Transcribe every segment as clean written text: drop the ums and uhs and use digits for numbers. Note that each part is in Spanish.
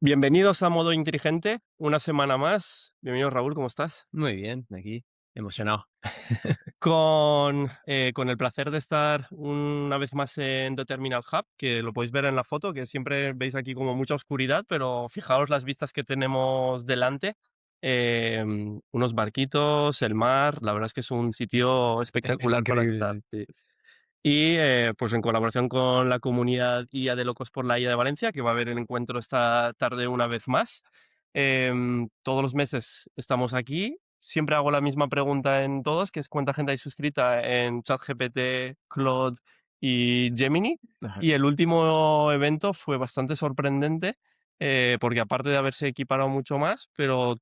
Bienvenidos a Modo Inteligente, una semana más. Bienvenido, Raúl, ¿cómo estás? Muy bien, aquí, emocionado. Con el placer de estar una vez más en The Terminal Hub, que lo podéis ver en la foto, que siempre veis aquí como mucha oscuridad, pero fijaos las vistas que tenemos delante. Unos barquitos, el mar, la verdad es que es un sitio espectacular para estar. Increíble. Sí. Y pues en colaboración con la comunidad IA de Locos por la IA de Valencia, que va a haber el encuentro esta tarde una vez más. Todos los meses estamos aquí. Siempre hago la misma pregunta en todos, que es cuánta gente hay suscrita en ChatGPT, Claude y Gemini. Ajá, Y el último evento fue bastante sorprendente, porque aparte de haberse equiparado mucho más, pero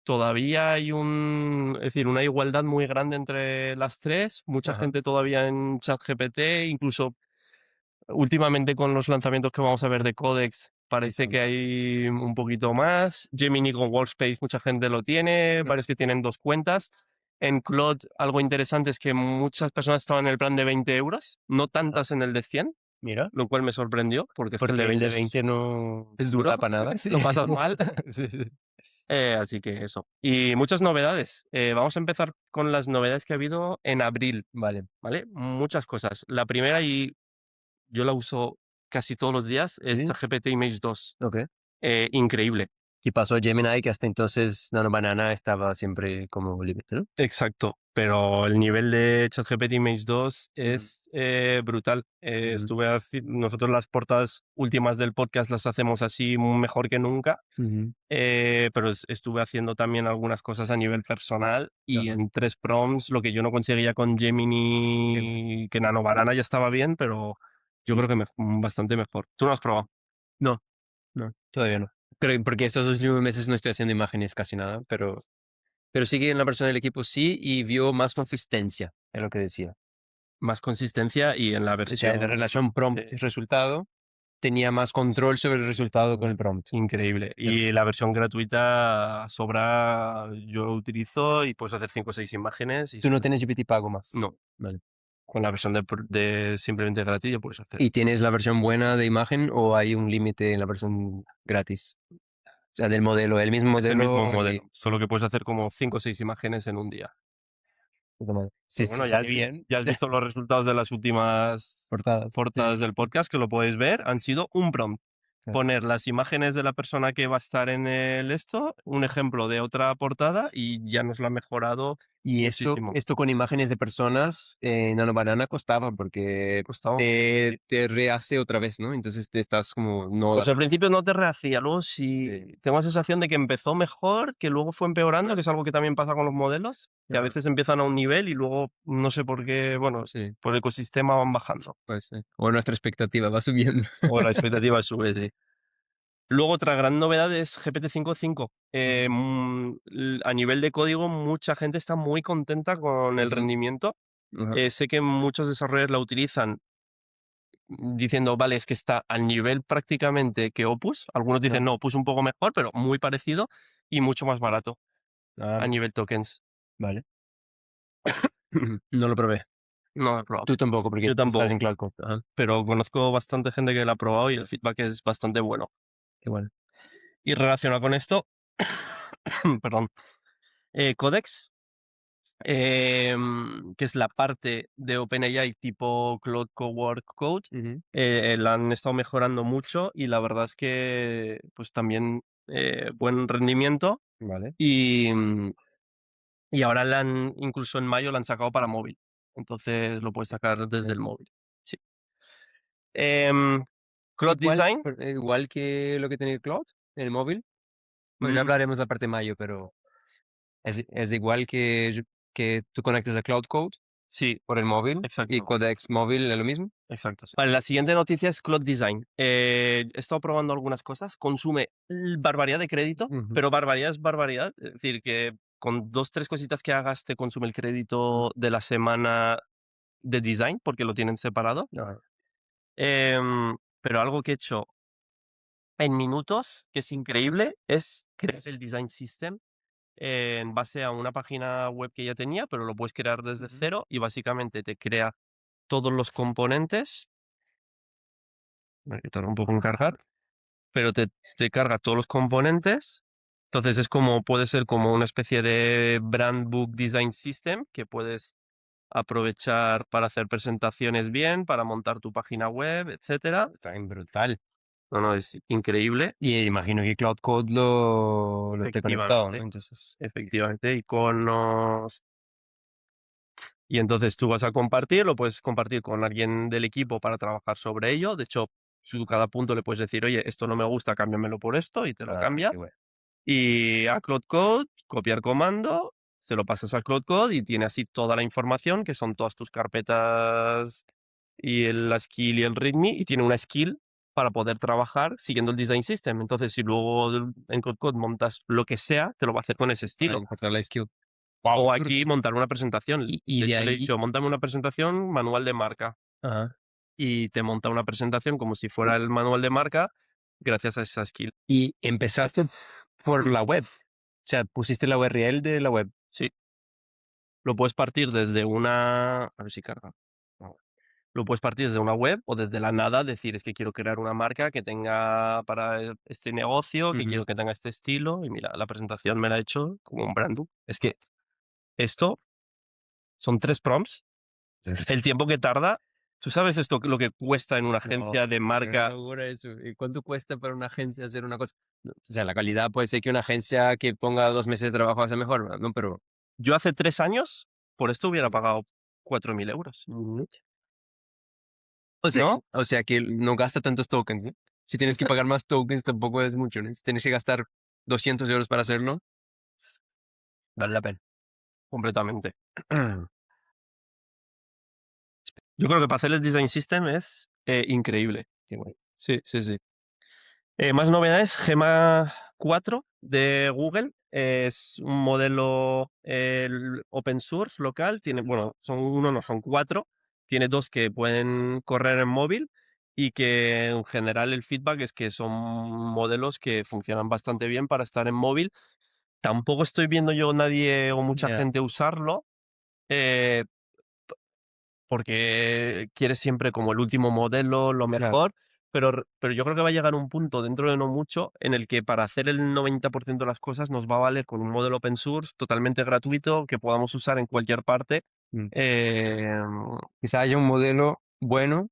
todavía hay es decir, una igualdad muy grande entre las tres, mucha ajá, gente todavía en ChatGPT, incluso últimamente con los lanzamientos que vamos a ver de Codex, parece que bastante. hay un poquito más. Gemini con Workspace mucha gente lo tiene, Mm, varios que tienen dos cuentas. En Claude algo interesante es que muchas personas estaban en el plan de 20 euros, no ajá. tantas en el de 100, Mira, lo cual me sorprendió, porque es que el de porque el 20 de 20 es no duro, da para nada, sí. lo pasas mal. Sí, sí. Así que eso. Y muchas novedades. Vamos a empezar con las novedades que ha habido en abril, Vale, ¿vale? Muchas cosas. La primera, y yo la uso casi todos los días, es sí, ChatGPT Image 2. ok. Increíble. Y pasó Gemini, que hasta entonces Nano Banana estaba siempre como límite, ¿no? Exacto. Pero el nivel de ChatGPT Image 2 Ujú, es brutal. ujú, Nosotros las portadas últimas del podcast las hacemos así mejor que nunca. ujú, Pero estuve haciendo también algunas cosas a nivel personal y ajá. en 3 prompts, lo que yo no conseguía con Qué Gemini, que Nano Banana ya estaba bien, pero yo creo sí. que bastante mejor. ¿Tú no has probado? No, no, todavía no. Creo, porque estos dos últimos meses no estoy haciendo imágenes casi nada, pero sí que en la persona del equipo sí y vio más consistencia, es lo que decía. Más consistencia y en la O sea, en la versión, relación sí, prompt-resultado tenía más control sobre el resultado con el prompt. increíble. Pero Y la versión gratuita sobra, yo lo utilizo y puedes hacer 5 o 6 imágenes y tú no súper tienes bien. GPT pago más. No, Vale. con la versión de simplemente gratis ya puedes hacer. ¿Y tienes la versión buena de imagen o hay un límite en la versión gratis? O sea, del modelo, el mismo Es el mismo modelo modelo, y... solo que puedes hacer como 5 o 6 imágenes en un día. puta madre. Pero Si bueno, ya sale bien, ya has visto los resultados de las últimas portadas. Sí, portadas del podcast, que lo podéis ver, han sido un prompt. claro. Poner las imágenes de la persona que va a estar en el esto, un ejemplo de otra portada y ya nos lo ha mejorado Y esto, muchísimo. esto con imágenes de personas, Nano Banana costaba porque Costaba un poquito, sí. te rehace otra vez, ¿no? Entonces te estás como, no da Pues al para... principio no te rehacía, luego Sí. sí tengo la sensación de que empezó mejor, que luego fue empeorando, que es algo que también pasa con los modelos, que a Ajá. veces empiezan a un nivel y luego no sé por qué, bueno, Sí, por el ecosistema van bajando. pues sí. O nuestra expectativa va subiendo. O la expectativa sube, sí. Luego otra gran novedad es GPT-5.5. Ujú, A nivel de código, mucha gente está muy contenta con el ujú, rendimiento. ajá, Sé que muchos desarrolladores la utilizan diciendo, vale, es que está al nivel prácticamente que Opus. Algunos dicen, ajá. no, Opus un poco mejor, pero muy parecido y mucho más barato Ah, a mira, nivel tokens. vale. No lo probé. No lo he probado. Tú tampoco, porque Yo estás tampoco, en Cloud Code. Ajá, pero conozco bastante gente que la ha probado y el feedback es bastante bueno. igual. Y relacionado con esto, perdón, Codex, que es la parte de OpenAI tipo Claude Cowork Code, Ujú, la han estado mejorando mucho y la verdad es que pues también buen rendimiento vale. y, y ahora incluso en mayo la han sacado para móvil, entonces lo puedes sacar desde Bien. el móvil. Sí. Em, Cloud Igual, Design, igual que lo que tenía Cloud en el móvil. Bueno, ya mm, hablaremos de la parte de mayo, pero es igual que tú conectes a Cloud Code sí, por el móvil y exacto. Codex móvil es lo mismo. Exacto. Vale, la siguiente noticia es Cloud Design. He estado probando algunas cosas, consume barbaridad de crédito, Ujú, pero barbaridad es barbaridad. Es decir, que con dos, tres cositas que hagas te consume el ujú, crédito de la semana de design, porque lo tienen separado. ajá, Pero algo que he hecho en minutos, que es increíble, es crear el design system en base a una página web que ya tenía, pero lo puedes crear desde ujú, cero y básicamente te crea todos los componentes. Me voy a quitar un poco en cargar. pero te carga todos los componentes. Entonces es como, puede ser como una especie de Brand Book Design System que puedes aprovechar para hacer presentaciones bien, para montar tu página web, etcétera. Está bien brutal. No, no, es increíble. Y imagino que Cloud Code lo esté conectado, ¿no? Efectivamente, Entonces, efectivamente, iconos. Y entonces tú vas a compartir, lo puedes compartir con alguien del equipo para trabajar sobre ello. De hecho, tú cada punto le puedes decir, oye, esto no me gusta, cámbiamelo por esto, y te lo cambia. qué bueno. Y a Cloud Code, copiar comando, se lo pasas a Cloud Code y tiene así toda la información, que son todas tus carpetas y la skill y el readme, y tiene una skill para poder trabajar siguiendo el design system. Entonces, si luego en Cloud Code montas lo que sea, te lo va a hacer con ese Para estilo. encontrar la skill. Wow, O qué aquí brutal. montar una presentación. Y De de hecho, le he ahí, dicho, móntame una presentación, manual de marca. ajá. Y te monta una presentación como si fuera el manual de marca gracias a esa skill. Y empezaste por la web. O sea, pusiste la URL de la web. Sí, lo puedes partir desde una... A ver si carga. No. Lo puedes partir desde una web o desde la nada, decir, es que quiero crear una marca que tenga para este negocio, que Ujú. quiero que tenga este estilo. Y mira, la presentación me la he hecho como un brand book. Es que esto son 3 prompts. El tiempo que tarda, ¿tú sabes esto lo que cuesta en una No, agencia de es una marca? locura eso. ¿Y cuánto cuesta para una agencia hacer una cosa? No, o sea, la calidad puede ser que una agencia que ponga 2 meses de trabajo hace mejor, ¿no? Pero, Yo hace 3 años, por esto hubiera pagado 4.000 euros, ujú. ¿no? O sea que no gasta tantos tokens, ¿no? Si tienes que pagar más tokens, tampoco es mucho, ¿no? Si tienes que gastar 200 euros para hacerlo, vale la pena. Completamente. Yo creo que para hacer el design system es, increíble. Qué guay. Sí, sí, sí. Más novedades, Gemma 4 de Google, es un modelo, open source local, tiene, bueno, son uno, no, son 4, tiene 2 que pueden correr en móvil y que en general el feedback es que son modelos que funcionan bastante bien para estar en móvil. Tampoco estoy viendo yo nadie o mucha Ya, gente usarlo, eh, porque quieres siempre como el último modelo, lo claro. mejor, pero yo creo que va a llegar un punto dentro de no mucho en el que para hacer el 90% de las cosas nos va a valer con un modelo open source totalmente gratuito que podamos usar en cualquier parte. Mm. Em, Quizá haya un modelo bueno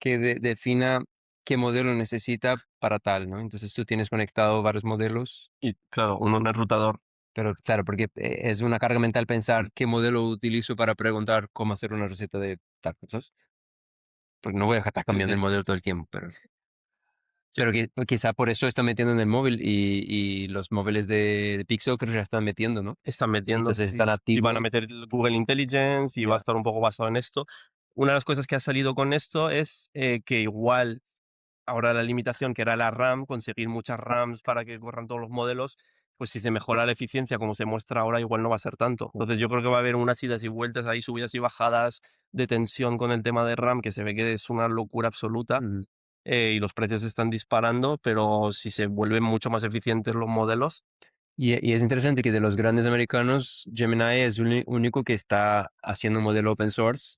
que defina qué modelo necesita para tal, ¿no? Entonces tú tienes conectado varios modelos, y claro, uno en enrutador. pero claro, porque es una carga mental pensar qué modelo utilizo para preguntar cómo hacer una receta de tal cosa. Porque no voy a estar Sí, cambiando sí. el modelo todo el tiempo, pero, Sí. quizá por eso están metiendo en el móvil y los móviles de Pixel creo que ya están metiendo, ¿no? Están metiendo, Entonces están y van a activos. meter el Google Intelligence y va a Ya. estar un poco basado en esto. Una de las cosas que ha salido con esto es, que igual ahora la limitación que era la RAM, conseguir muchas RAMs para que corran todos los modelos, pues si se mejora la eficiencia como se muestra ahora, igual no va a ser tanto. Entonces yo creo que va a haber unas idas y vueltas ahí, subidas y bajadas de tensión con el tema de RAM, que se ve que es una locura absoluta, Ujú. y los precios están disparando, pero si se vuelven mucho más eficientes los modelos, Y es interesante que de los grandes americanos, Gemini es el único que está haciendo un modelo open source,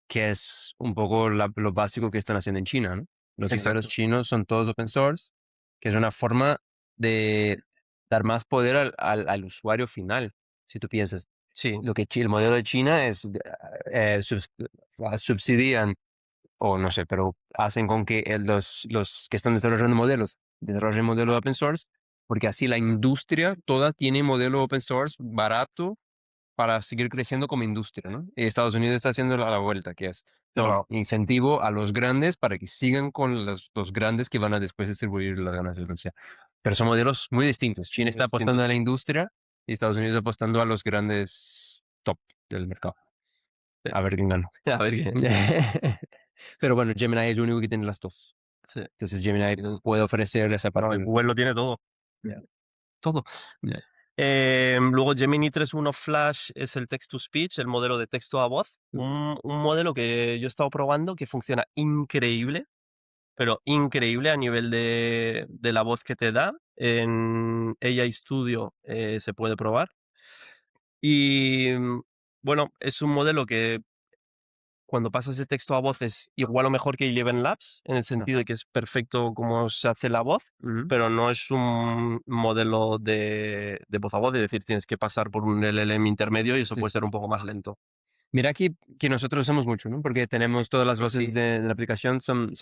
que es un poco lo básico que están haciendo en China, ¿no? Los modelos exacto. chinos son todos open source, que es una forma de dar más poder al usuario final. Si tú piensas, Sí, lo que el modelo de China es, subsidian, o no sé, pero hacen con que los que están desarrollando modelos desarrollen modelos open source, porque así la industria toda tiene modelo open source barato para seguir creciendo como industria, ¿no? Y Estados Unidos está haciendo la vuelta, que es no, claro, incentivo a los grandes para que sigan con los grandes que van a después distribuir las ganancias, lo que sea. Pero son modelos muy distintos. China muy está apostando distintos. a la industria y Estados Unidos apostando a los grandes top del mercado. A ver quién gana. A ver qué. Pero bueno, Gemini es el único que tiene las dos. Sí. Entonces Gemini puede ofrecer esa No, parte. y Google lo tiene todo. Ya, Todo. ya, Luego Gemini 3.1 Flash es el text to speech, el modelo de texto a voz. Un modelo que yo he estado probando que funciona increíble, pero increíble a nivel de la voz que te da. En AI Studio, se puede probar. Y bueno, es un modelo que cuando pasas de texto a voz es igual o mejor que Eleven Labs, en el sentido Ajá. de que es perfecto como se hace la voz, Ujú. pero no es un modelo de voz a voz, es decir, tienes que pasar por un LLM intermedio y eso Sí. puede ser un poco más lento. Mira que nosotros usamos mucho, ¿no? Porque tenemos todas las voces Sí, de la aplicación son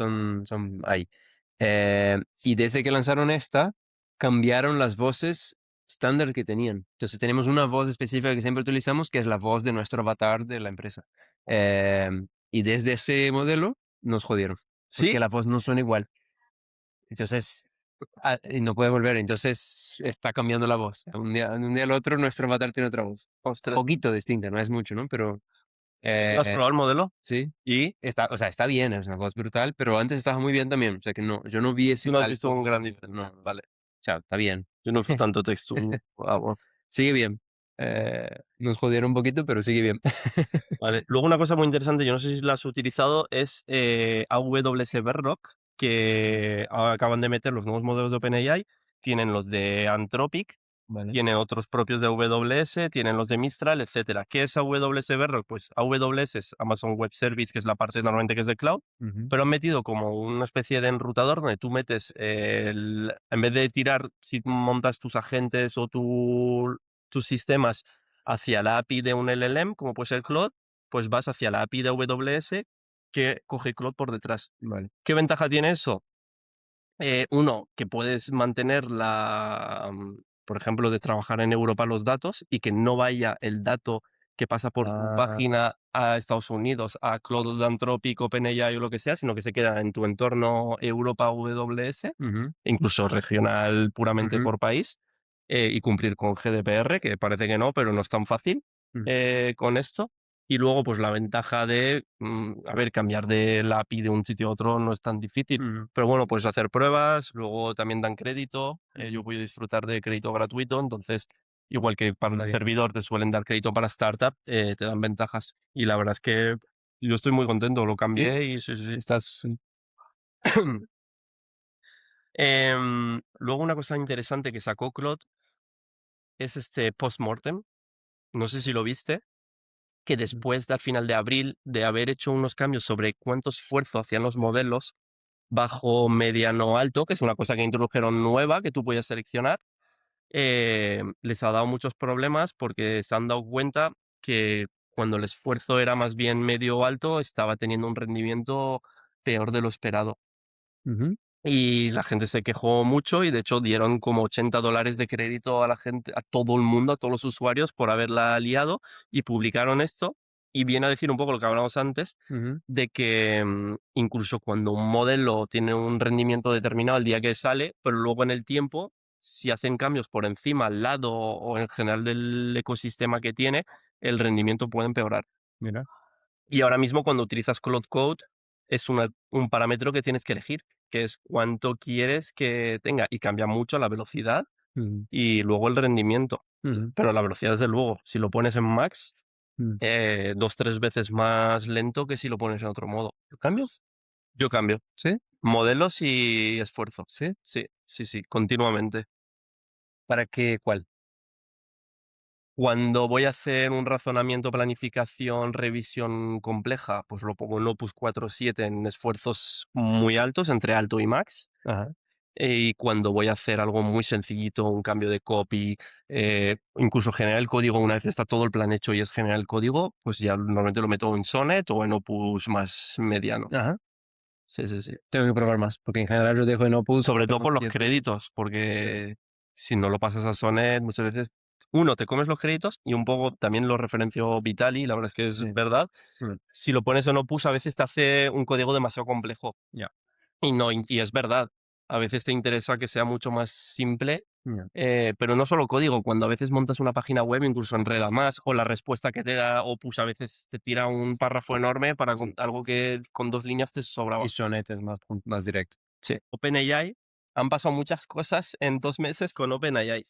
ahí. Y desde que lanzaron esta, cambiaron las voces estándar que tenían. Entonces tenemos una voz específica que siempre utilizamos, que es la voz de nuestro avatar de la empresa. Y desde ese modelo nos jodieron, porque sí, la voz no suena igual. Entonces, y no puede volver. Entonces está cambiando la voz. De un día al otro nuestro avatar tiene otra voz. ostras. Poquito distinta, no es mucho, ¿no? Pero ¿Lo has eh, probado el modelo? sí, Y o sea, está bien, es una voz brutal, pero antes estaba muy bien también. O sea que no, yo no vi ese tú no has visto salto. un gran No, diferencia. no. O Vale, sea, está bien. yo no uso tanto texto. Bueno. Sigue bien. Nos jodieron un poquito, pero sigue bien. Vale. Luego una cosa muy interesante, yo no sé si la has utilizado, es AWS Bedrock, que ahora acaban de meter los nuevos modelos de OpenAI. Tienen los de Anthropic, Vale. tienen otros propios de AWS, tienen los de Mistral, etcétera. ¿Qué es AWS Bedrock? Pues AWS es Amazon Web Service, que es la parte normalmente que es de cloud, Ujú. pero han metido como una especie de enrutador donde tú metes en vez de tirar, si montas tus agentes o tus sistemas hacia la API de un LLM, como puede ser Claude, pues vas hacia la API de AWS que coge Claude por detrás. Vale. ¿Qué ventaja tiene eso? Uno, que puedes mantener por ejemplo, de trabajar en Europa los datos y que no vaya el dato que pasa por tu Ah, página a Estados Unidos, a Cloud, Anthropic, OpenAI o lo que sea, sino que se queda en tu entorno Europa AWS, ujú, incluso regional puramente ujú, por país, y cumplir con GDPR, que parece que no, pero no es tan fácil ujú, con esto. Y luego, pues la ventaja de, a ver, cambiar de la API de un sitio a otro no es tan difícil. ujú, Pero bueno, puedes hacer pruebas, luego también dan crédito. Yo ujú. voy a disfrutar de crédito gratuito, entonces, igual que para Está el bien. servidor te suelen dar crédito para startup, te dan ventajas. Y la verdad es que yo estoy muy contento, lo Sí, cambié y sí, sí, sí. estás. Luego una cosa interesante que sacó Claude es este postmortem. No sé si lo viste, que después al final de abril de haber hecho unos cambios sobre cuánto esfuerzo hacían los modelos, bajo, mediano, alto, que es una cosa que introdujeron nueva que tú podías seleccionar, les ha dado muchos problemas porque se han dado cuenta que cuando el esfuerzo era más bien medio o alto, estaba teniendo un rendimiento peor de lo esperado. Ujú, Y la gente se quejó mucho y de hecho dieron como $80 de crédito a la gente, a todo el mundo, a todos los usuarios por haberla liado y publicaron esto. Y viene a decir un poco lo que hablamos antes, ujú, de que incluso cuando un modelo tiene un rendimiento determinado el día que sale, pero luego en el tiempo, si hacen cambios por encima, al lado o en general del ecosistema que tiene, el rendimiento puede empeorar. mira. Y ahora mismo cuando utilizas Cloud Code es un parámetro que tienes que elegir, que es cuánto quieres que tenga y cambia mucho la velocidad Ujú, y luego el rendimiento. ujú, Pero la velocidad desde luego, si lo pones en max, mm. 2, 3 veces más lento que si lo pones en otro modo. ¿Lo cambias? Yo cambio Sí, modelos y esfuerzo. sí. Sí, sí, sí, continuamente. ¿Para qué? ¿Cuál? Cuando voy a hacer un razonamiento, planificación, revisión compleja, pues lo pongo en Opus 4.7 en esfuerzos muy altos, entre alto y max. Ajá. Y cuando voy a hacer algo muy sencillito, un cambio de copy, incluso generar el código, una vez está todo el plan hecho y es generar el código, pues ya normalmente lo meto en Sonnet o en Opus más mediano. Ajá. Sí, sí, sí. Tengo que probar más, porque en general yo dejo en Opus, Sobre todo pero por los ya créditos, sí, porque si no lo pasas a Sonnet, muchas veces, uno, te comes los créditos y un poco también lo referenció Vitali, la verdad es que es sí, verdad. mm, Si lo pones en Opus, a veces te hace un código demasiado complejo. ya, Y no, y es verdad. A veces te interesa que sea mucho más simple, ya. pero no solo código, cuando a veces montas una página web incluso enreda más, o la respuesta que te da Opus a veces te tira un párrafo enorme para Sí. algo que con 2 líneas te Y sobraba. Sonnet es más directo. Sí. OpenAI, han pasado muchas cosas en 2 meses con OpenAI.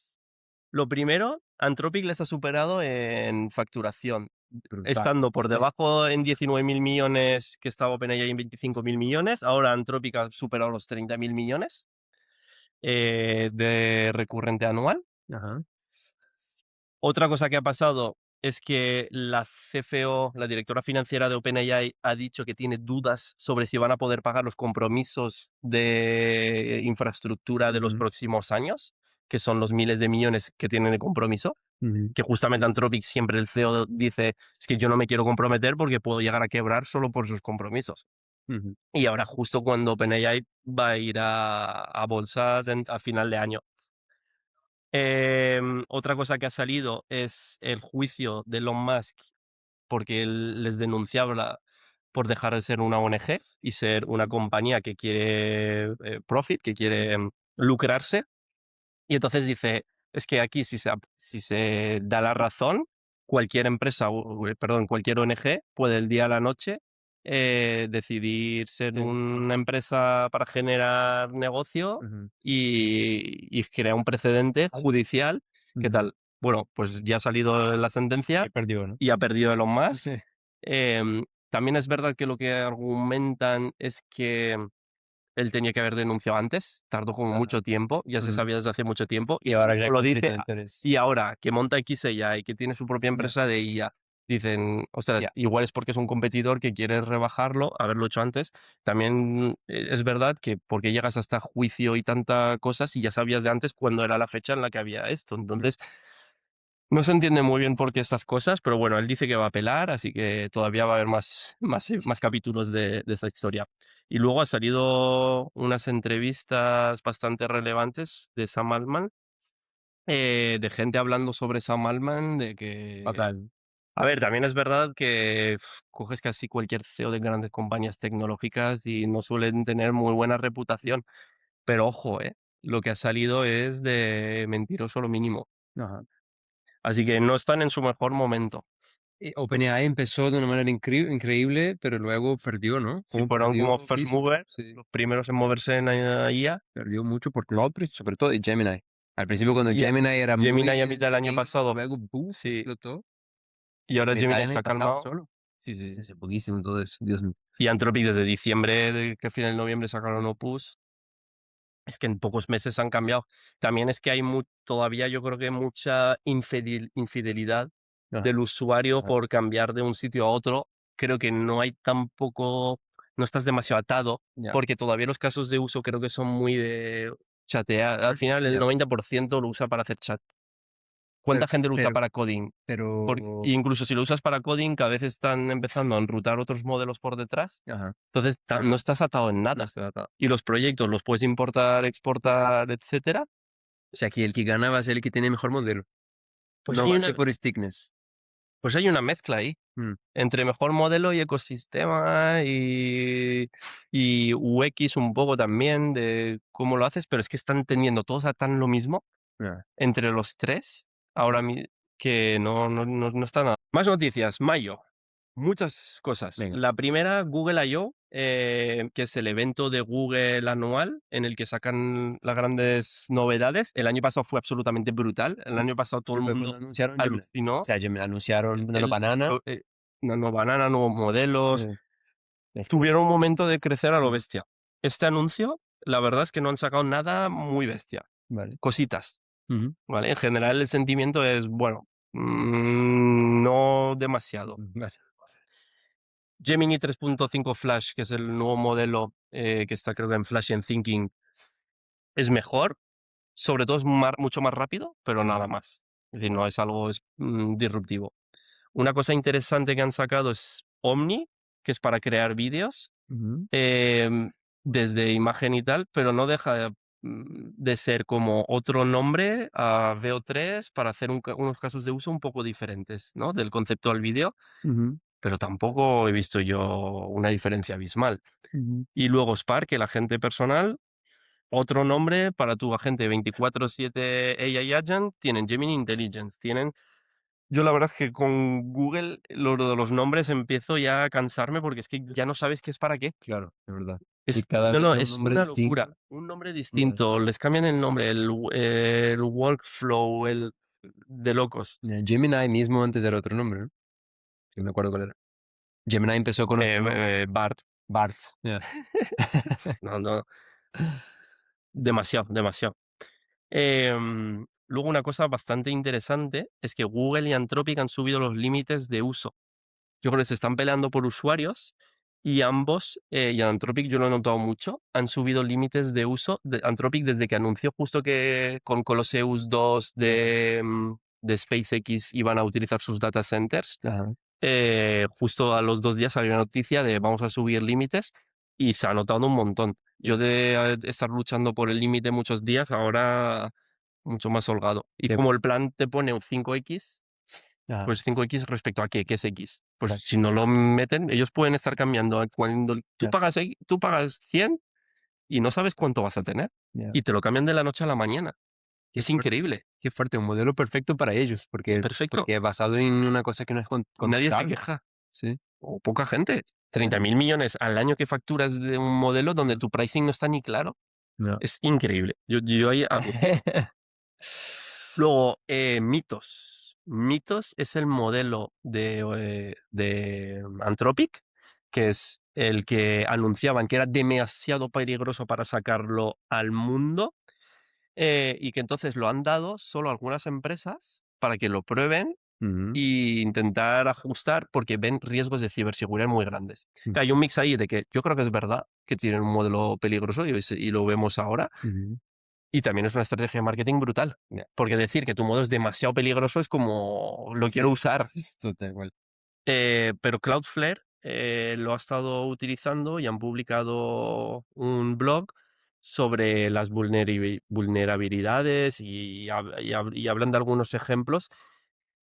Lo primero, Anthropic les ha superado en facturación, Brutal. estando por debajo en 19.000 millones que estaba OpenAI en 25.000 millones, ahora Anthropic ha superado los 30.000 millones de recurrente anual. Ajá. Otra cosa que ha pasado es que la CFO, la directora financiera de OpenAI, ha dicho que tiene dudas sobre si van a poder pagar los compromisos de infraestructura de los Ujú, próximos años, que son los miles de millones que tienen de compromiso, ujú, que justamente Anthropic siempre el CEO dice, es que yo no me quiero comprometer porque puedo llegar a quebrar solo por sus compromisos. ujú. Y ahora justo cuando OpenAI va a ir a bolsas a final de año. Otra cosa que ha salido es el juicio de Elon Musk porque él les denunciaba por dejar de ser una ONG y ser una compañía que quiere profit, que quiere lucrarse. Y entonces dice, es que aquí si se da la razón, cualquier empresa, perdón, cualquier ONG puede el día a la noche decidir ser Sí. una empresa para generar negocio Ujú, y crea un precedente judicial. ¿Qué ujú. tal? Bueno, pues ya ha salido la sentencia Y perdió, ¿no? y ha perdido Elon Musk. Sí. También es verdad que lo que argumentan es que él tenía que haber denunciado antes, tardó como Claro. mucho tiempo, ya se Ujú. sabía desde hace mucho tiempo, y Y ahora ya justo hay lo conflicto dice, de interés. y ahora que monta XAI y que tiene su propia Ya, empresa de IA, dicen, ostras, ya. igual es porque es un competidor que quiere rebajarlo, haberlo hecho antes. También es verdad que porque llegas hasta juicio y tanta cosa si ya sabías de antes cuándo era la fecha en la que había esto. Mm, Entonces, no se entiende muy bien por qué estas cosas, pero bueno, él dice que va a apelar, así que todavía va a haber más capítulos de esta historia. Y luego ha salido unas entrevistas bastante relevantes de Sam Altman, de gente hablando sobre Sam Altman, de que... fatal. A ver, también es verdad que coges casi cualquier CEO de grandes compañías tecnológicas y no suelen tener muy buena reputación, pero ojo, lo que ha salido es de mentiroso lo mínimo. Ajá. Así que no están en su mejor momento. OpenAI empezó de una manera increíble, pero luego perdió, ¿no? Si ¿Cómo fueron como perdió first piso? mover, Sí, los primeros en moverse en IA, perdió mucho por Claude, sobre todo, y Gemini. Al principio, cuando y Gemini era muy Gemini a mitad del año pequeño, pasado, luego, ¡buf!, sí, explotó. y ahora Mitad Gemini del se año ha pasado calmado. solo. Sí, Es sí. hace poquísimo todo eso, Dios mío. Y Anthropic desde diciembre, de que a final de noviembre sacaron Opus, es que en pocos meses han cambiado. También es que hay todavía yo creo que mucha infidelidad Ajá, del usuario ajá, por cambiar de un sitio a otro. Creo que no hay tampoco, no estás demasiado atado, ya. porque todavía los casos de uso creo que son muy de chatear. Al final el Ya. 90% lo usa para hacer chat. Pero ¿Cuánta gente lo usa pero para coding? pero Incluso si lo usas para coding, cada vez están empezando a enrutar otros modelos por detrás. ajá, Entonces, no estás atado en no nada. está atado. Y los proyectos los puedes importar, exportar, etcétera. O sea, que el que gana va a ser el que tiene mejor modelo. Pues No hay va a una, ser por stickness. pues hay una mezcla ahí Mm, entre mejor modelo y ecosistema y UX un poco también de cómo lo haces, pero es que están teniendo todos a tan lo mismo ya. entre los tres ahora que no está nada. Más noticias, mayo. Muchas cosas. Venga. La primera, Google I/O, que es el evento de Google anual en el que sacan las grandes novedades. El año pasado fue absolutamente brutal. El año pasado todo Sí, el fue cuando mundo anunciaron Gemini. O alucinó. sea, Gemini anunciaron Nano El, Banana. Nano Banana, nuevos modelos. Eh, después. Tuvieron un momento de crecer a lo Ujú, bestia. Este anuncio, la verdad es que no han sacado nada muy bestia. vale. Cositas, Ujú, ¿vale? En general el sentimiento es, bueno, no demasiado. vale. Gemini 3.5 Flash, que es el nuevo modelo que está creo que en Flash y en Thinking, es mejor. Sobre todo es mucho más rápido, pero nada Ujú, más. Es decir, no es algo disruptivo. Una cosa interesante que han sacado es Omni, que es para crear vídeos ujú, em, desde imagen y tal, pero no deja de ser como otro nombre a VO3 para hacer unos casos de uso un poco diferentes, ¿no? Del concepto al vídeo, ujú, pero tampoco he visto yo una diferencia abismal. ujú, Y luego Spark, el agente personal, otro nombre para tu agente 24/7 AI Agent, tienen Gemini Intelligence, tienen... Yo la verdad es que con Google lo de los nombres empiezo ya a cansarme porque es que ya no sabes qué es para qué. claro, es verdad. Y Es, cada no, vez no, es un es nombre una locura. distinto. Un nombre Ya. distinto, les cambian el nombre, el workflow, el de locos. Ya, Gemini mismo antes era otro nombre, ¿no? Yo me acuerdo cuál era. Gemini empezó con otro nombre. Bart. Bart. Ya. No, no, demasiado, demasiado. Em, Luego una cosa bastante interesante es que Google y Anthropic han subido los límites de uso. Yo creo que se están peleando por usuarios y ambos, y Anthropic yo lo he notado mucho, han subido límites de uso de Anthropic desde que anunció justo que con Colosseum 2 Ya. de SpaceX iban a utilizar sus data centers. Ajá. Justo a los 2 días salió la noticia de vamos a subir límites y se ha notado un montón. Yo Ya. de estar luchando por el límite muchos días, ahora mucho más holgado. Y Qué como el plan te pone un 5x, Ajá. pues 5x respecto a ¿qué es X? Pues Exacto. si no lo meten, ellos pueden estar cambiando cuando Ya. tú pagas 100 y no sabes cuánto vas a tener, Ya. y te lo cambian de la noche a la mañana. Qué Es fuerte. increíble, Qué fuerte, un modelo perfecto para ellos, es porque perfecto. porque basado en una cosa que no es Nadie se controlable. queja, Sí. o poca gente. Ya. 30.000 millones al año que facturas de un modelo donde Mm. tu pricing no está ni claro. Ya. Es increíble. Yo ahí alucino. Luego, Mythos. Mythos es el modelo de Anthropic, que es el que anunciaban que era demasiado peligroso para sacarlo al mundo, y que entonces lo han dado solo a algunas empresas para que lo prueben Ujú. e intentar ajustar, porque ven riesgos de ciberseguridad muy grandes. Mm. Que hay un mix ahí de que yo creo que es verdad que tienen un modelo peligroso y lo vemos ahora, Ujú. y también es una estrategia de marketing brutal, Ya. porque decir que tu modo es demasiado peligroso es como lo quiero Sí, usar. es total igual. Pero Cloudflare lo ha estado utilizando y han publicado un blog sobre las vulnerabilidades y hablan de algunos ejemplos,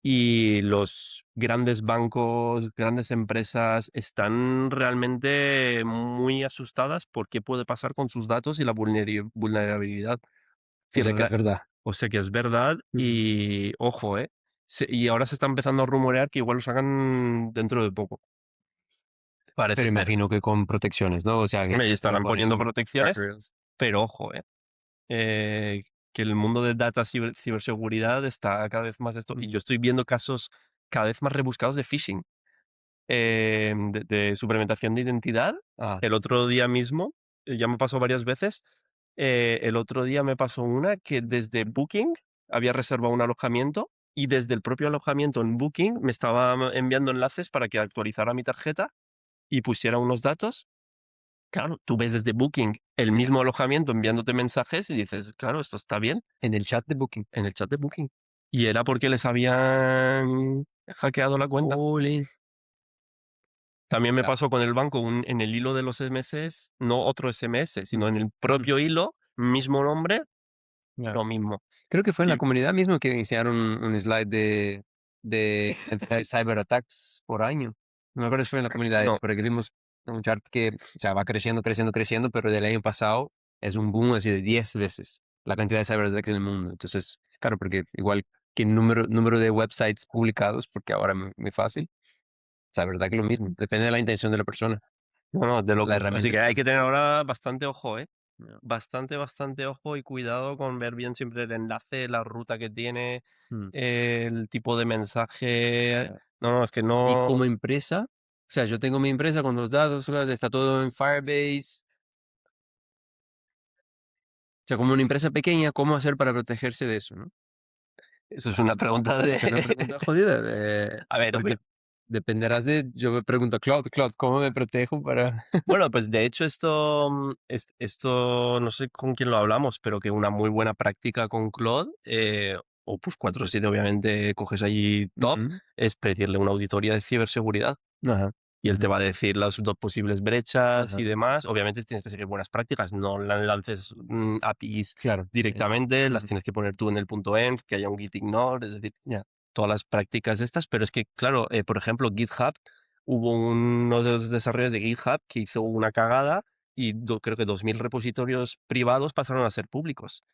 y los grandes bancos, grandes empresas están realmente muy asustadas por qué puede pasar con sus datos y la vulnerabilidad. O sea Decir, que es verdad. o sea que es verdad Ujú. y ojo, y ahora se está empezando a rumorear que igual lo sacan dentro de poco, Pero parece ser. imagino que con protecciones, ¿no? O sea, que Y no estarán ponen poniendo protecciones, guardrails. pero ojo, que el mundo de data ciberseguridad está cada vez más esto. Y Mm. yo estoy viendo casos cada vez más rebuscados de phishing, de suplementación de identidad. Ah, El otro día mismo, ya me pasó varias veces, el otro día me pasó una que desde Booking había reservado un alojamiento y desde el propio alojamiento en Booking me estaba enviando enlaces para que actualizara mi tarjeta y pusiera unos datos. Claro, tú ves desde Booking el ya. mismo alojamiento enviándote mensajes y dices, claro, esto está bien, En el chat de Booking. en el chat de Booking. Y era porque les habían hackeado la cuenta. Jolín. También me Ya. pasó con el banco, en el hilo de los SMS, no otro SMS, Mm. sino en el Mm. propio hilo, mismo nombre, Ya. lo mismo. Creo que fue en la Y comunidad mismo que iniciaron un slide de cantidad de cyberattacks por año. No me acuerdo si fue en la comunidad eso, no, pero que vimos un chart que, o sea, va creciendo, creciendo, creciendo, pero del año pasado es un boom así de 10 veces la cantidad de cyberattacks en el mundo. Entonces, claro, porque igual que el número de websites publicados, porque ahora es muy fácil, o sea, verdad que lo mismo, depende de la intención de la persona, no, no, de la locos. Así herramienta que que hay usa. que tener ahora bastante ojo, ¿eh? Ya. Bastante, bastante ojo y cuidado con ver bien siempre el enlace, la ruta que tiene, Mm. el tipo de mensaje. Ya. No, no, es que Y no. como empresa, o sea, yo tengo mi empresa con los datos, claro, está todo en Firebase. O sea, como una empresa pequeña, ¿cómo hacer para protegerse de eso, no? Eso es una pregunta de. Es una pregunta jodida, A ver, porque hombre. dependerás de, yo me pregunto a Cloud, ¿cómo me protejo para? Bueno, pues de hecho esto no sé con quién lo hablamos, pero que una muy buena práctica con Claude, Opus 4.7 obviamente coges allí top, Ujú. es pedirle una auditoría de ciberseguridad. Ajá. Y él te Ujú. va a decir las 2 posibles brechas Ajá. y demás. Obviamente tienes que seguir buenas prácticas, no lances, APIs Claro. directamente, las Ujú. tienes que poner tú en el punto env, que haya un git ignore, es decir, Ya. todas las prácticas estas. Pero es que, claro, por ejemplo, GitHub, hubo uno de los desarrolladores de GitHub que hizo una cagada y creo que 2.000 repositorios privados pasaron a ser públicos.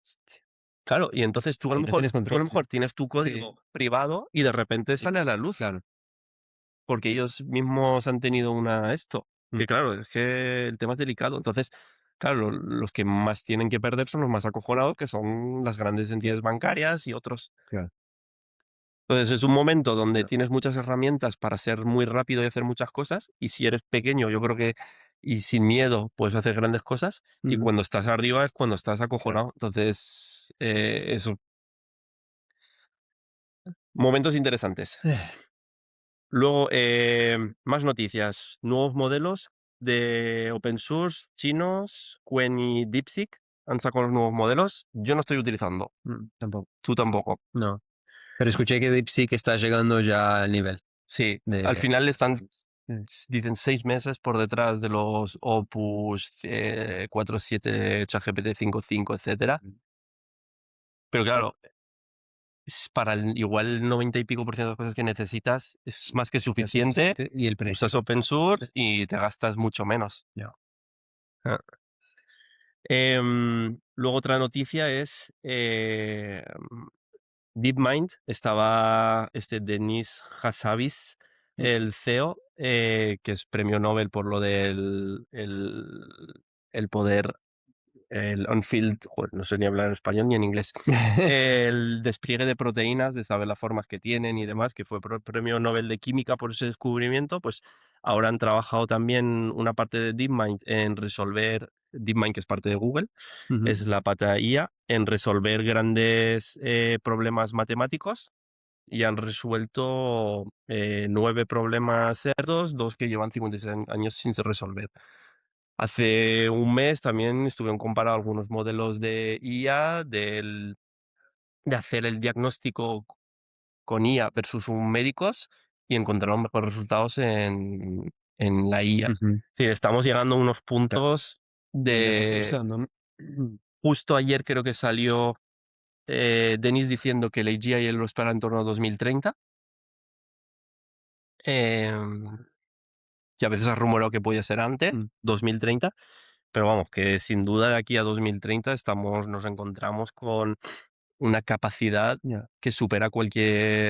Hostia. Claro, y entonces tú a lo Ahí no mejor, tienes control, sí. tienes tu Sí. código privado y de repente Y sale a la luz. claro. Porque ellos mismos han tenido Mm. que claro, es que el tema es delicado. Entonces, claro, los que más tienen que perder son los más acojonados, que son las grandes entidades bancarias y otros. Claro. Entonces, es un momento donde Ya. tienes muchas herramientas para ser muy rápido y hacer muchas cosas, y si eres pequeño, yo creo que y sin miedo puedes hacer grandes cosas, y Ujú. cuando estás arriba es cuando estás Claro. acojonado. Entonces, eso. Momentos interesantes. Luego, más noticias. Nuevos modelos de open source chinos, Qwen y DeepSeek han sacado los nuevos modelos. Yo no estoy utilizando, Tampoco. tú tampoco. No. Pero escuché que DeepSeek está llegando ya al nivel Sí, al de... final están, Mm. dicen 6 meses por detrás de los Opus 4.7, ChatGPT 5.5, etcétera. Pero claro, es para igual el 90 y pico por ciento de las cosas que necesitas es más que Ya suficiente. suficiente. Y el precio. Usas open source y te gastas mucho menos. Ya. Ah. Luego otra noticia es DeepMind. Estaba Denis Hassabis, Mm. el CEO, que es premio Nobel por lo del el poder, el on-field, joder, no sé ni hablar en español ni en inglés. El despliegue de proteínas, de saber las formas que tienen y demás, que fue premio Nobel de Química por ese descubrimiento, pues ahora han trabajado también una parte de DeepMind en resolver, DeepMind que es parte de Google, Ujú. es la pata IA, en resolver grandes problemas matemáticos y han resuelto 9 problemas cerdos, 2 que llevan 56 años sin resolver. Hace un mes también estuvieron comparando algunos modelos de IA de hacer el diagnóstico con IA versus un médicos y encontraron mejores resultados en la IA. Ujú. Es decir, estamos llegando a unos Claro. puntos Donde va de... cruzando, ¿no? Ujú. Justo ayer creo que salió Denis diciendo que la AGI él lo espera en torno a 2030. em, que a veces ha rumorado que podía ser antes, Mm. 2030, pero vamos, que sin duda de aquí a 2030 nos encontramos con una capacidad Ya. que supera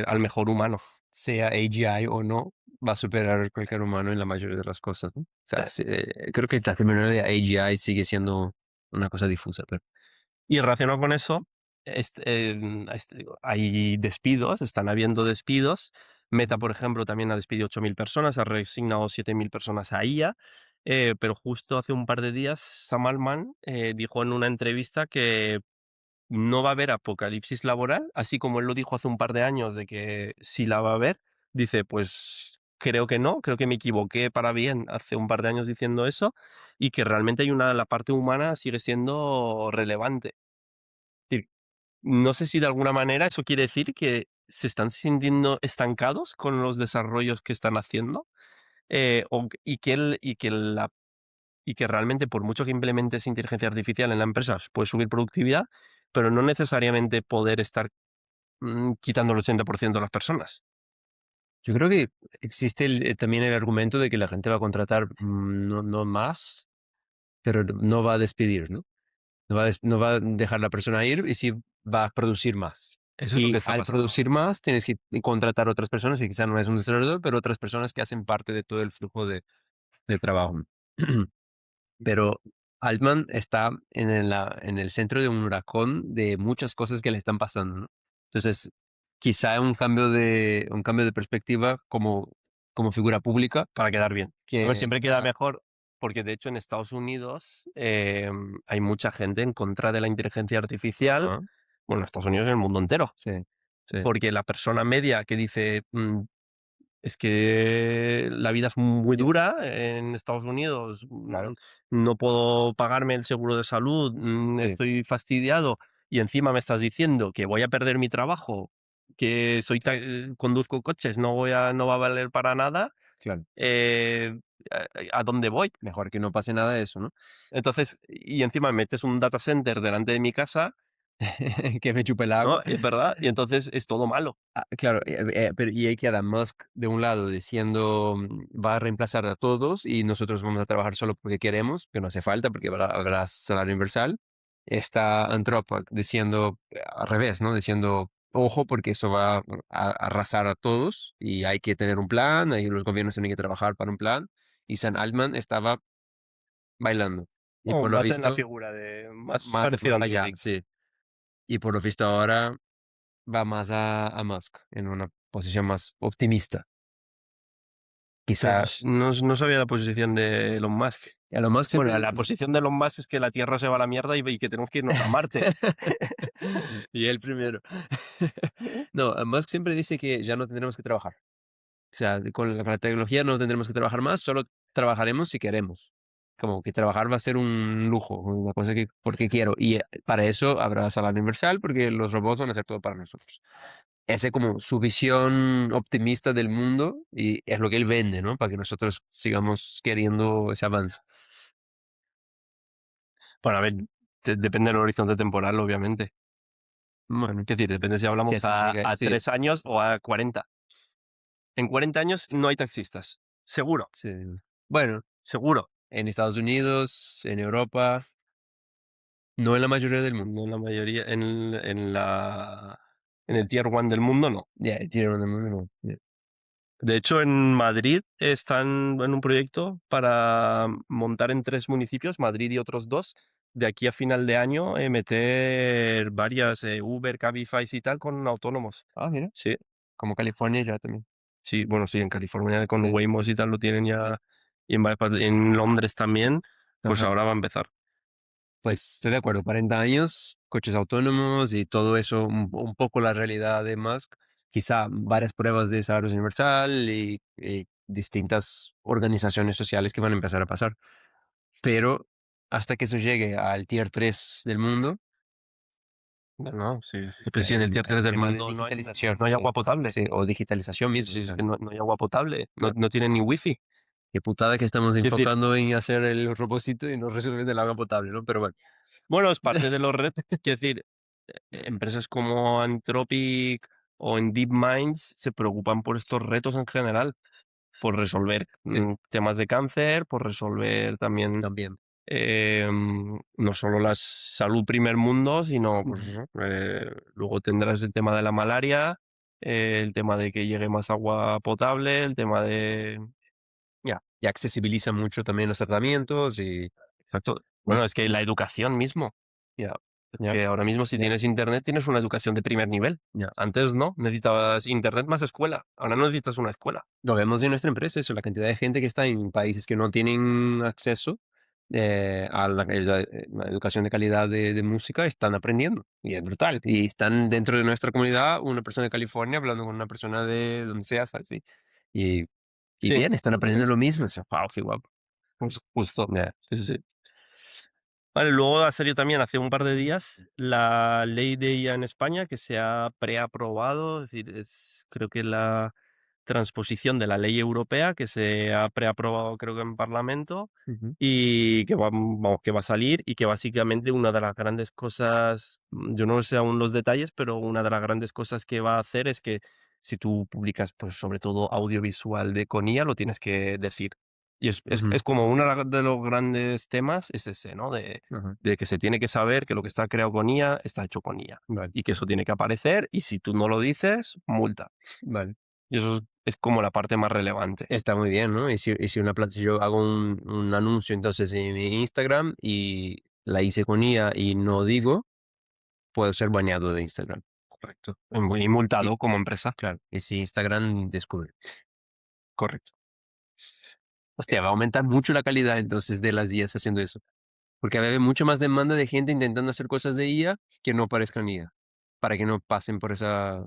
al mejor humano. Sea AGI o no, va a superar cualquier humano en la mayoría de las cosas, ¿no? O sea, creo que la terminología de AGI sigue siendo una cosa difusa, pero... Y relacionado con eso, hay despidos, están habiendo despidos. Meta, por ejemplo, también ha despedido 8.000 personas, ha reasignado 7.000 personas a IA, pero justo hace un par de días Sam Altman dijo en una entrevista que no va a haber apocalipsis laboral, así como él lo dijo hace un par de años de que sí la va a haber. Dice, pues creo que no, creo que me equivoqué para bien hace un par de años diciendo eso y que realmente la parte humana sigue siendo relevante. Decir, no sé si de alguna manera eso quiere decir que se están sintiendo estancados con los desarrollos que están haciendo, y que realmente por mucho que implementes inteligencia artificial en la empresa, puedes subir productividad, pero no necesariamente poder estar quitando el 80% de las personas. Yo creo que existe también el argumento de que la gente va a contratar no más, pero no va a despedir, ¿no? No va a dejar la persona ir y sí va a producir más. Eso es lo que Y está al pasando. producir más, tienes que contratar otras personas, y quizás no es un desarrollador, pero otras personas que hacen parte de todo el flujo de trabajo. Pero Altman está en el centro de un huracán de muchas cosas que le están pasando, ¿no? Entonces, quizá un cambio de perspectiva como figura pública Para quedar bien. A ver, que siempre queda está... mejor, porque de hecho en Estados Unidos hay mucha gente en contra de la inteligencia artificial, Ah, bueno, en Estados Unidos y en el mundo entero, sí, sí, porque la persona media que dice, es que la vida es muy ya, dura en Estados Unidos, claro, no puedo pagarme el seguro de salud, sí, estoy fastidiado y encima me estás diciendo que voy a perder mi trabajo, que conduzco coches, no va a valer para nada, claro. eh, ¿a dónde voy? Mejor que no pase nada de eso, ¿no? Entonces, y encima metes un data center delante de mi casa, Que me chupe el agua. ¿no? Es verdad, y entonces es todo malo. Ah, claro, pero y ahí queda Musk de un lado diciendo va a reemplazar a todos y nosotros vamos a trabajar solo porque queremos, que no hace falta porque habrá salario universal. Está Anthropic diciendo al revés, ¿no? Diciendo, ojo, porque eso va a arrasar a todos y hay que tener un plan, ahí los gobiernos tienen que trabajar para un plan. Y Sam Altman estaba bailando. Y O por lo más en la visto, figura de más más parecido a allá, Enrique. sí. Y por lo visto ahora va más a Musk en una posición más optimista. Quizá, Pues no sabía la posición de Elon Musk. Elon Musk Bueno, siempre la posición de Elon Musk es que la Tierra se va a la mierda y que tenemos que irnos a Marte. y él primero. No, Musk siempre dice que ya no tendremos que trabajar. O sea, con la tecnología no tendremos que trabajar más, solo trabajaremos si queremos. Como que trabajar va a ser un lujo, una cosa que porque quiero. Y para eso habrá salario universal, porque los robots van a hacer todo para nosotros. Esa es como su visión optimista del mundo y es lo que él vende, ¿no? Para que nosotros sigamos queriendo ese avance. Bueno, a ver, depende del horizonte temporal, obviamente. Bueno, Es decir, depende si si hablamos eso llega, a sí, 3 años o a 40. En 40 años no hay taxistas. Seguro, sí. Bueno, seguro. en Estados Unidos, en Europa, no en la mayoría del mundo. No en la mayoría, en el Tier 1 del mundo, no. Ya, tiene del mundo, no. Ya. De hecho, en Madrid están en un proyecto para montar en 3 municipios, Madrid y otros 2, de aquí a final de año, meter varias, Uber, Cabify y tal con autónomos. Ah, mira, Sí, como California ya también. sí, bueno, sí, en California con Sí, Waymo y tal lo tienen sí. ya, y en Londres también, pues Ajá. ahora va a empezar. Pues estoy de acuerdo, 40 años, coches autónomos y todo eso, un poco la realidad de Musk, quizá varias pruebas de desarrollo universal y distintas organizaciones sociales que van a empezar a pasar. Pero hasta que eso llegue al tier 3 del mundo, No, no, sí, sí, pues sí, en el Tier el 3 del tema de mundo digitalización, no hay sí, agua potable. sí, o digitalización mismo, Sí, o es sea, que no hay agua potable, claro, no tienen ni wifi. qué putada que estamos Quiero decir, enfocando en hacer el propósito y no resolver el agua potable, ¿no? Pero bueno. bueno, es parte de los retos. Quiero decir, empresas como Anthropic o en DeepMind se preocupan por estos retos en general, por resolver Sí, temas de cáncer, por resolver también también. no solo la salud primer mundo, sino pues Ujú. eso, luego tendrás el tema de la malaria, el tema de que llegue más agua potable, el tema de... Ya, y accesibiliza mucho también los tratamientos Exacto. y Bueno, es que la educación mismo. ya, Es ya, que ahora mismo si ya, tienes internet tienes una educación de primer nivel. ya. Antes no, necesitabas internet más escuela. Ahora no necesitas una escuela. Lo vemos en nuestra empresa, eso, la cantidad de gente que está en países que no tienen acceso a la educación de calidad de música, están aprendiendo y es brutal. Y están dentro de nuestra comunidad, una persona de California hablando con una persona de donde sea, ¿sabes? Y, y Sí, bien, están aprendiendo lo mismo. O sea, wow, qué guapo. pues justo. Ya. Sí, sí, sí. Vale, luego ha salido también hace un par de días la ley de IA en España que se ha preaprobado, es decir, es creo que la transposición de la ley europea que se ha preaprobado creo que en Parlamento Ujú, y que vamos, que va a salir y que básicamente una de las grandes cosas, yo no sé aún los detalles, pero una de las grandes cosas que va a hacer es que si tú publicas, pues sobre todo audiovisual de con IA, lo tienes que decir. Y ujú, es como uno de los grandes temas es ese, ¿no? ajá. De que se tiene que saber que lo que está creado con IA está hecho con IA. Vale, Y que eso tiene que aparecer, y si tú no lo dices, multa. vale. Y eso es como la parte más relevante. Está muy bien, ¿no? Y si si yo hago un anuncio entonces en mi Instagram y la hice con IA y no digo, puedo ser baneado de Instagram. Correcto. Y Y multado como empresa. claro, y si Instagram descubre. Correcto. Hostia, va a aumentar mucho la calidad entonces de las IAs haciendo eso. Porque va a haber mucha más demanda de gente intentando hacer cosas de IA que no parezcan IA. Para que no pasen por esa,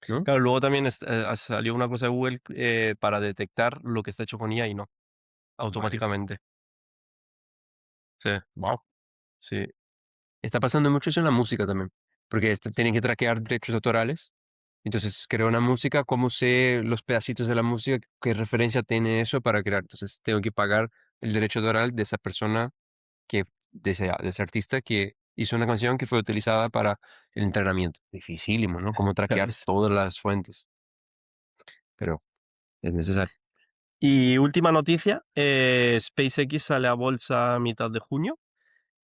¿no? Claro, luego también salió una cosa de Google para detectar lo que está hecho con IA y no, Vale. automáticamente. Sí, Wow. sí, Está pasando mucho eso en la música también. Porque tienen que traquear derechos autorales. Entonces creo una música, cómo sé los pedacitos de la música, qué referencia tiene eso para crear. Entonces tengo que pagar el derecho autoral de esa persona que, de ese artista que hizo una canción que fue utilizada para el entrenamiento. Dificilísimo, ¿no? Cómo ya traquear ves. todas las fuentes, pero es necesario. Y última noticia, SpaceX sale a bolsa a mitad de junio.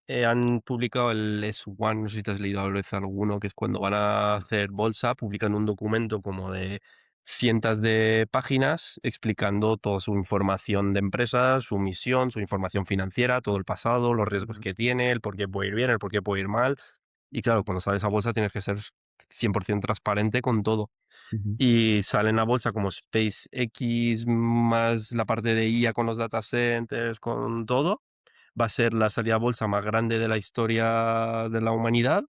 Han publicado el S1, no sé si te has leído a vez alguno, que es cuando van a hacer bolsa, publican un documento como de cientos de páginas explicando toda su información de empresa, su misión, su información financiera, todo el pasado, los riesgos Ujú. que tiene, el por qué puede ir bien, el por qué puede ir mal. Y claro, cuando sales a bolsa tienes que ser 100% transparente con todo. Ujú. y salen a bolsa como SpaceX, más la parte de IA con los data centers, con todo. Va a ser la salida a bolsa más grande de la historia de la humanidad,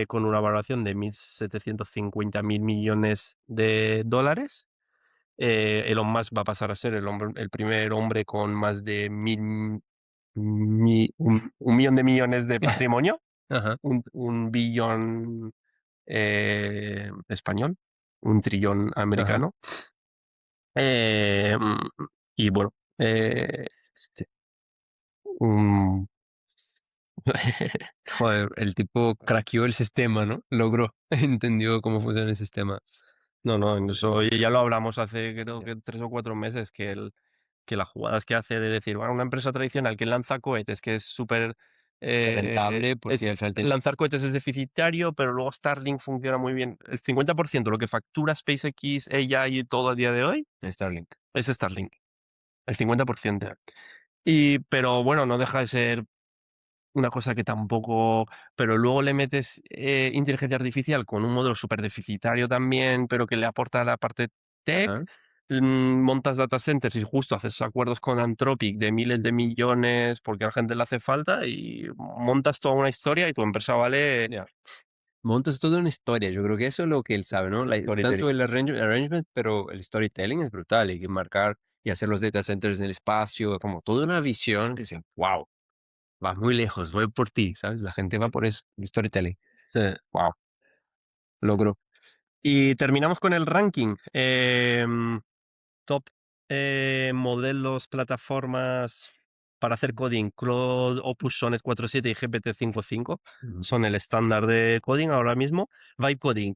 con una valoración de 1.750.000 millones de dólares. Elon Musk va a pasar a ser el primer hombre con más de 1 millón de millones de patrimonio, Ajá, un billón español, un trillón ajá. americano. Eh, mm, y bueno, este, un- Joder, el tipo craqueó el sistema, ¿no? Logró, entendió cómo funciona el sistema. no, no, eso ya lo hablamos hace creo Ya. que 3 o 4 meses, que las jugadas que hace de decir, bueno, una empresa tradicional que lanza cohetes, que es súper... Rentable porque al final tiene lanzar cohetes es deficitario, pero luego Starlink funciona muy bien. El 50% lo que factura SpaceX, ella y todo a día de hoy Starlink. es Starlink, el 50%. Pero bueno, no deja de ser una cosa que tampoco, pero luego le metes, inteligencia artificial con un modelo súper deficitario también, pero que le aporta la parte tech, Ajá, montas data centers y justo haces acuerdos con Anthropic de miles de millones porque a la gente le hace falta y montas toda una historia y tu empresa vale ya. Montas toda una historia, yo creo que eso es lo que él sabe, ¿no? storytelling. Tanto el arrangement, pero el storytelling es brutal, hay que marcar y hacer los data centers en el espacio, como toda una visión que dice, wow, vas muy lejos, voy por ti, ¿sabes? La gente va por eso, el storytelling. Sí. Wow, logró. Y terminamos con el ranking. Top, modelos, plataformas para hacer coding. Claude, Opus, Sonnet 4.7 y GPT 5.5 Ujú. son el estándar de coding ahora mismo. Vibe Coding,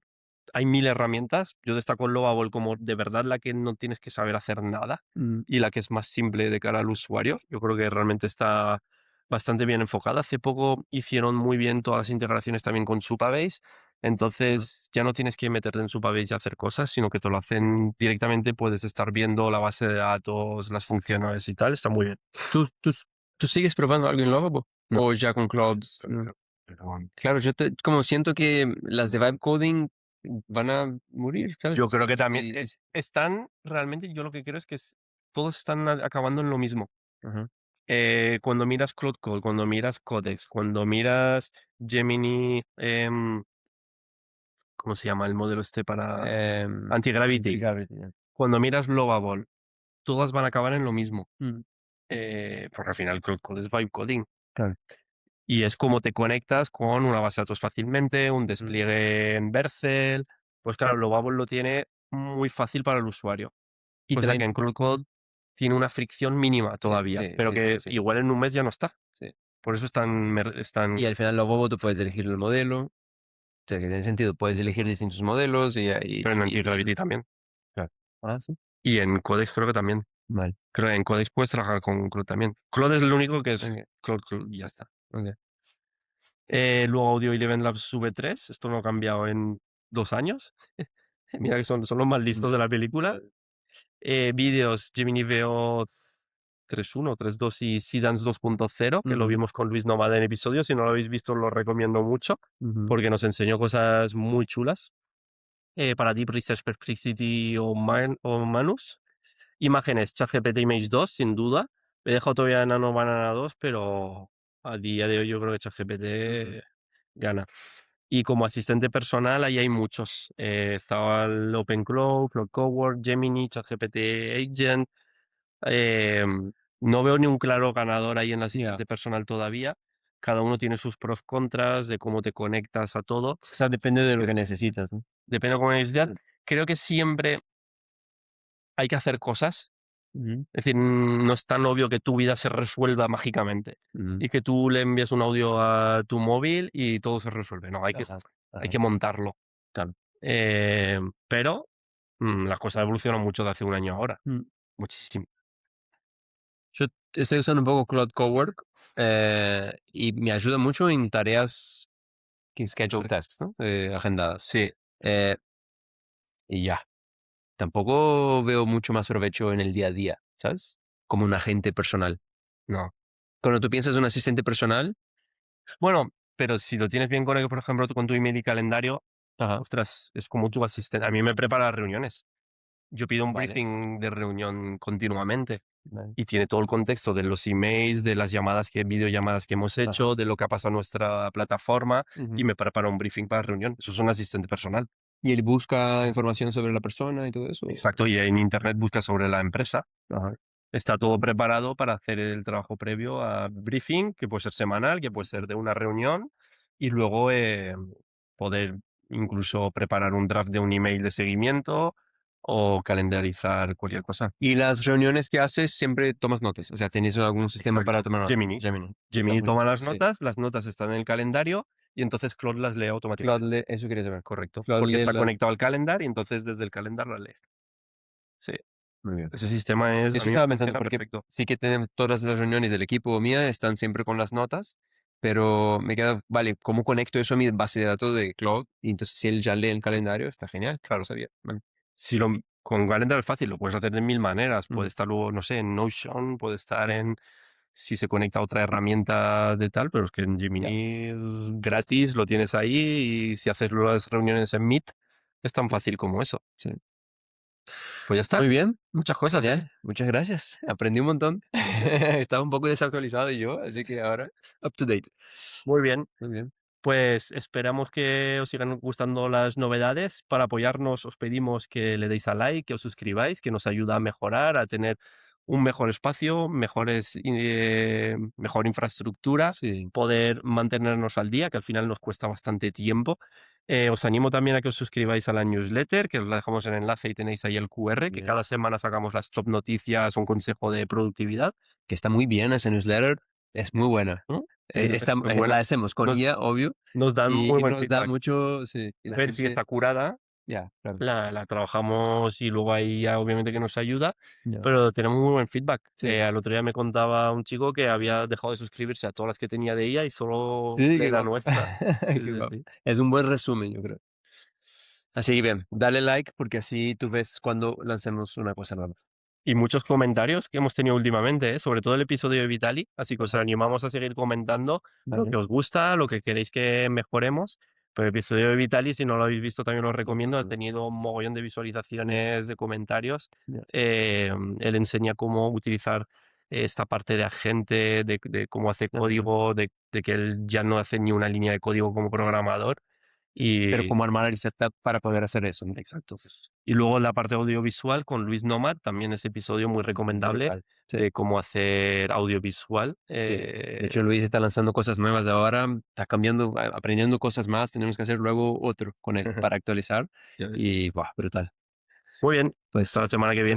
hay 1000 herramientas. Yo destaco el Lovable como de verdad la que no tienes que saber hacer nada Mm, y la que es más simple de cara al usuario. Yo creo que realmente está bastante bien enfocada. Hace poco hicieron muy bien todas las integraciones también con Supabase. ajá. Entonces ya no tienes que meterte en Supabase y hacer cosas, sino que te lo hacen directamente. Puedes estar viendo la base de datos, las funciones y tal. Está muy bien. ¿Tú sigues probando algo en Lovable? No, ¿O ya con Clouds? No. pero Claro, como siento que las de Vibe Coding van a morir, ¿sabes? yo creo que también Sí, están realmente, yo lo que creo es que todos están acabando en lo mismo. ajá. Cuando miras Cloud Code, cuando miras Codex, cuando miras Gemini, ¿cómo se llama el modelo este para Anti-Gravity? Anti-gravity, ya. Cuando miras Lovable, todas van a acabar en lo mismo. Mm, Porque al final Cloud Code es vibe coding. claro. Y es como te conectas con una base de datos fácilmente, un Mm, despliegue en Vercel. Pues claro, Lovable lo tiene muy fácil para el usuario. y Cosa que también en Cloud Code tiene una fricción mínima sí, todavía, sí, pero sí, que sí, igual en un mes ya no está. sí. Por eso están Y al final lo bobo tú puedes elegir el modelo, o sea, que tiene sentido, puedes elegir distintos modelos pero en Anti-Gravity también. claro. Ah, sí, Y en Codex creo que también. vale. Creo que en Codex puedes trabajar con Cloud también. Cloud es lo único que es Okey, Cloud y ya está. okey. Luego Audio Eleven Labs V3, esto no ha cambiado en 2 años. Mira que son los más Mm, listos de la película. Vídeos Gemini Veo 3.1, 3.2 y Seedance 2.0, que lo ujú, vimos con Luis Nomad en episodio. Si no lo habéis visto, lo recomiendo mucho, ujú. porque nos enseñó cosas muy chulas. Para Deep Research Perplexity o Manus. Imágenes, ChatGPT Image 2, sin duda. He dejado todavía Nano Banana 2, pero a día de hoy yo creo que Ujú. ChatGPT gana. Y como asistente personal, ahí hay muchos. Estaba el OpenClaw, Claude Cowork, Gemini, ChatGPT Agent. No veo ni un claro ganador ahí en el Ya, asistente personal todavía. Cada uno tiene sus pros contras de cómo te conectas a todo. o sea, depende de lo Cre- que necesitas, ¿no? Depende de cómo necesidad. Mm, Creo que siempre hay que hacer cosas. ujú, Es decir, no es tan obvio que tu vida se resuelva mágicamente ujú. y que tú le envíes un audio a tu móvil y todo se resuelve. No, Ajá, hay ajá, que montarlo. claro. Pero las cosas evolucionan mucho de hace un año ahora. Mm. Muchísimo. Yo estoy usando un poco Claude Cowork, y me ayuda mucho en tareas que schedule tasks, ¿no? Agendadas. Sí, Eh, y ya. Tampoco veo mucho más provecho en el día a día, ¿sabes? Como un agente personal. no. Cuando tú piensas en un asistente personal, Bueno, pero si lo tienes bien conectado, por ejemplo, con tu email y calendario, Ajá, Ostras, es como tu asistente. A mí me prepara reuniones. Yo pido un vale, briefing de reunión continuamente vale. y tiene todo el contexto de los emails, de las llamadas videollamadas que hemos Ajá, hecho, de lo que ha pasado en nuestra plataforma y ujú. me prepara un briefing para la reunión. Eso es un asistente personal. ¿Y él busca información sobre la persona y todo eso? Exacto, y en internet busca sobre la empresa. Ajá, Está todo preparado para hacer el trabajo previo a briefing, que puede ser semanal, que puede ser de una reunión, y luego poder incluso preparar un draft de un email de seguimiento o calendarizar cualquier cosa. y las reuniones que haces siempre tomas notas, o sea, ¿tienes algún sistema para Exacto. tomar notas? Gemini. Gemini. Está Gemini muy toma sí. las notas están en el calendario y entonces Claude las lee Claude automáticamente. lee eso quería saber. Correcto. Claude Porque lee está la conectado al calendar y entonces desde el calendar la lees. Sí. muy bien. Ese sistema a Eso mí me estaba pensando, funciona porque perfecto. sí que tenemos todas las reuniones del equipo mía están siempre con las notas, pero me queda, vale, ¿cómo conecto eso a mi base de datos de Claude? Y entonces si él ya lee el calendario, está genial, no Claro. sabía. Vale. Si lo con Calendar es fácil, lo puedes hacer de mil maneras. Puede Ujú, estar luego, no sé, en Notion, puede estar en si se conecta a otra herramienta de tal, pero es que en ya, Gemini es gratis, lo tienes ahí y si haces luego las reuniones en Meet, es tan fácil como eso. sí. Pues ya está, Muy bien, muchas cosas, ¿eh? genial, muchas gracias. Aprendí un montón. Estaba un poco desactualizado yo, así que ahora up to date. Muy bien. Muy bien. Pues esperamos que os sigan gustando las novedades. Para apoyarnos, os pedimos que le deis a like, que os suscribáis, que nos ayuda a mejorar, a tener un mejor espacio, mejor infraestructura, Sí, poder mantenernos al día, que al final nos cuesta bastante tiempo. Os animo también a que os suscribáis a la newsletter, que os la dejamos en el enlace y tenéis ahí el QR, que bien. cada semana sacamos las top noticias, un consejo de productividad. Que está muy bien esa newsletter, es muy buena. ¿No? Es muy La buena. hacemos con Nos, IA, obvio, nos dan muy y buen nos da feedback. mucho, sí, y A la ver si gente, está curada, ya, claro, la trabajamos y luego ahí ya obviamente que nos ayuda, ya. pero tenemos muy buen feedback. Sí, Al otro día me contaba un chico que había dejado de suscribirse a todas las que tenía de ella y solo sí, lee qué la guapo. nuestra. Sí, Qué sí, guapo. sí. Es un buen resumen, yo creo. Así que bien, dale like porque así tú ves cuando lancemos una cosa nueva. Y muchos comentarios que hemos tenido últimamente, ¿eh? Sobre todo el episodio de Vitali, así que os Ajá, animamos a seguir comentando lo que vale. os gusta, lo que queréis que mejoremos. Pero el episodio de Vitali, si no lo habéis visto, también lo recomiendo. Ha Ujú, tenido un mogollón de visualizaciones, de comentarios. ya, Eh, Él enseña cómo utilizar esta parte de agente, de cómo hace ajá, código, de que él ya no hace ni una línea de código como sí. programador. Pero Y cómo armar el setup para poder hacer eso, ¿no? exacto. Y luego la parte audiovisual con Luis Nomad, también ese episodio muy recomendable Brutal. Sí, de cómo hacer audiovisual. sí. De hecho, Luis está lanzando cosas nuevas ahora, está cambiando, aprendiendo cosas más. Tenemos que hacer luego otro con él para actualizar. Ya ves. Y, ¡buah! Brutal. Muy bien, hasta Pues la semana que viene.